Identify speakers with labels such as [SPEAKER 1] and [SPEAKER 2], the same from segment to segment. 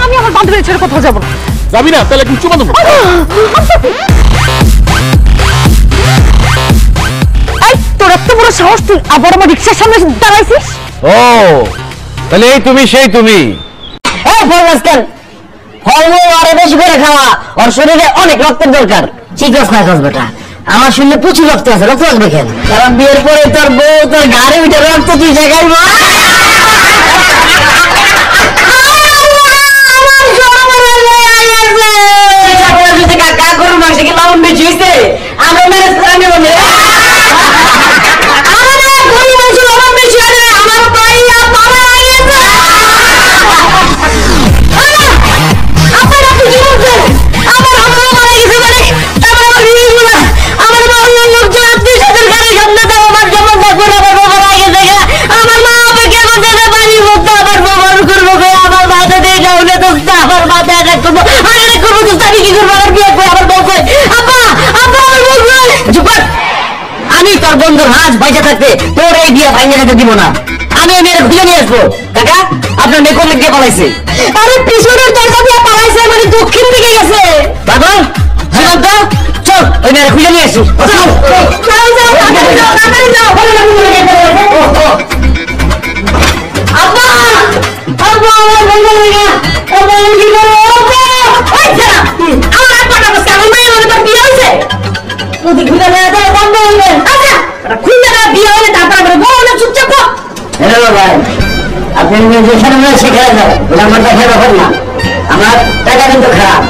[SPEAKER 1] আমি আমার বান্ধবীর ছেড়ে কোথাও যাবো না।
[SPEAKER 2] যাবি না? তাহলে চুমা দেবো।
[SPEAKER 1] তোর এত বড় সাহস, তুই আবার আমার রিক্সার সামনে দাঁড়াইছিস?
[SPEAKER 3] ও তাহলে এই তুমি সেই তুমি।
[SPEAKER 4] ফলমূল আরো বেশি করে খাওয়া, ওর শরীরে অনেক রক্তের দরকার। ঠিক আছে না কাজ বেটা, আমার শরীরে প্রচুর রক্ত আছে, রক্ত লাগবে কেন? কারণ বিয়ের পরে তোর বউ তোর ঘাড়ে উঠে রক্ত তুই জায়গায় গরুর মাংস কি লবণ বেশি হয়েছে? আমরা ম্যানেজ করে নেব না। আমি তোর বন্ধুর হাজ বাইচা থাকতে তোর এই বিয়ে ভাঙে যেতে দিব না। আমি এই মেয়ের খুঁজে নিয়ে আসবো। কাকা আপনার মেয়ে কোন দিকে পালাইছে? আরে পিছনের দরজা দিয়ে পালাইছে, মানে দক্ষিণ দিকে গেছে। পাগল জীবন্ত, চল ওই মেয়ের খুঁজে নিয়ে আসি। আমার টাকা কিন্তু খারাপ।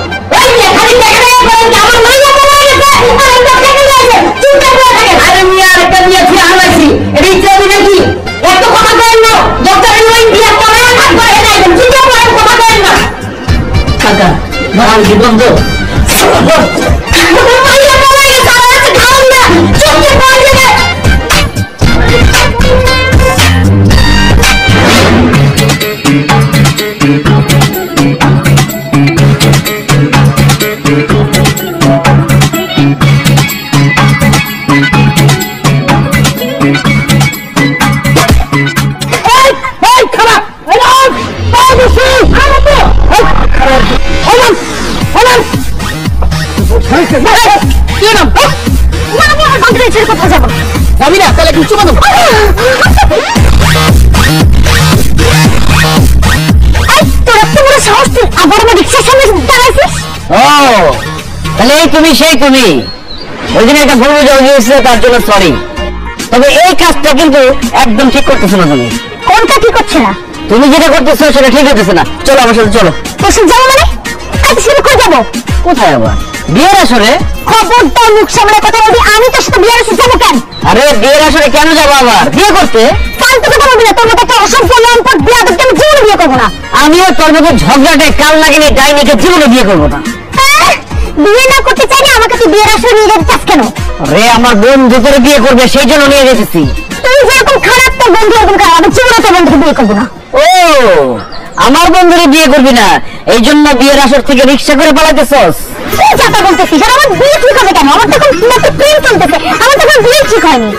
[SPEAKER 1] যাবি না? তাহলে চুমা দেবো। তোর এত বড় সাহস, তুই আবার আমার রিক্সার সামনে দাঁড়াইছিস?
[SPEAKER 4] ও তাহলে এই তুমি সেই তুমি। ওই দিন একটা ভুল বোঝাবুঝি হয়েছিল, তার জন্য সরি। তবে এই কাজটা কিন্তু একদম ঠিক করতেছো না তুমি।
[SPEAKER 1] কোনটা ঠিক হচ্ছে না?
[SPEAKER 4] তুমি যেটা করতেছো সেটা ঠিক হতেছে না। চলো আমার সাথে চলো।
[SPEAKER 1] তোর সাথে যাবো মানে? আজ শুরু করে যাবো
[SPEAKER 4] কোথায় আবার? বিয়ের আসরে?
[SPEAKER 1] খবরদার মুখ সামনে কথা বলবি। আমি তোর সাথে বিয়ের আসরে যাবো কেন?
[SPEAKER 4] আরে বিয়ের আসরে কেন যাবো আবার? বিয়ে করতে।
[SPEAKER 1] ফালতু কথা বলবি না। তোর মতো একটা অসভ্য লম্পট বিয়াদবকে আমি জীবনে বিয়ে করবো না।
[SPEAKER 4] আমিও তোর মতো ঝগড়াটে কাল লাগিনি ডাইনিকে জীবনে বিয়ে করবো না।
[SPEAKER 1] বিয়ে না করতে চাইলে আমাকে তুই বিয়ের আসরে নিয়ে যেতে চাস কেন?
[SPEAKER 4] রে আমার বন্ধু তোরে বিয়ে করবে সেই জন্য নিয়ে যেতেছি।
[SPEAKER 1] তুই যেরকম খারাপ, তোর বন্ধু এরকম খারাপ। আমি জীবনে তোর বন্ধুকে বিয়ে করবো না।
[SPEAKER 4] ও আমার বন্ধুরে বিয়ে করবি না, এই জন্য বিয়ের আসর থেকে রিক্সা করে পালাইতেছস?
[SPEAKER 1] তুই যাতা বলতেছিস। আর আমার বিয়ে ঠিক হবে কেন? আমার তখন নতুন প্রেম চলতেছে, আমার তখন বিয়ে ঠিক হয়নি।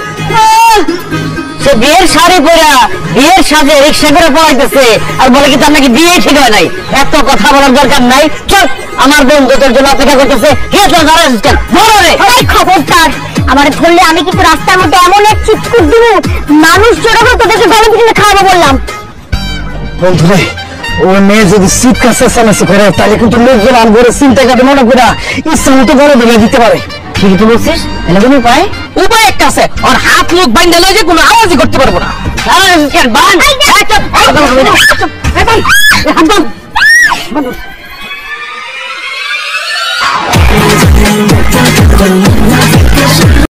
[SPEAKER 4] সে বিয়ের শাড়ি পরা বিয়ের সাজে রিক্সা করে পড়াইতেছে আর বলে কি তার নাকি বিয়ে ঠিক হয় নাই। এত কথা বলার দরকার নাই। চল আমার বন্ধু তোর জন্য অপেক্ষা করতেছে।
[SPEAKER 1] খবরদার আমার ধরলে আমি কিন্তু রাস্তার মধ্যে এমন এক চিৎকুট দিব, মানুষ জড়াবো, তোদেরকে গরম কিনে খাওয়াবো বললাম।
[SPEAKER 4] বন্ধুরে ও মেয়ে যদি চিৎকার চেঁচামেচি করে তাহলে কিন্তু লোকজন আমগরে চিন্তা কাটে মনে করে ইচ্ছা মতো বড় ধরে দিতে পারে। ঠিক তো বলছিস? এনে কোনো উপায়?
[SPEAKER 1] উপায় একটা আছে, ওর হাত মুখ বাইন্ধে লয়ে যে কোনো আওয়াজই করতে পারবো না।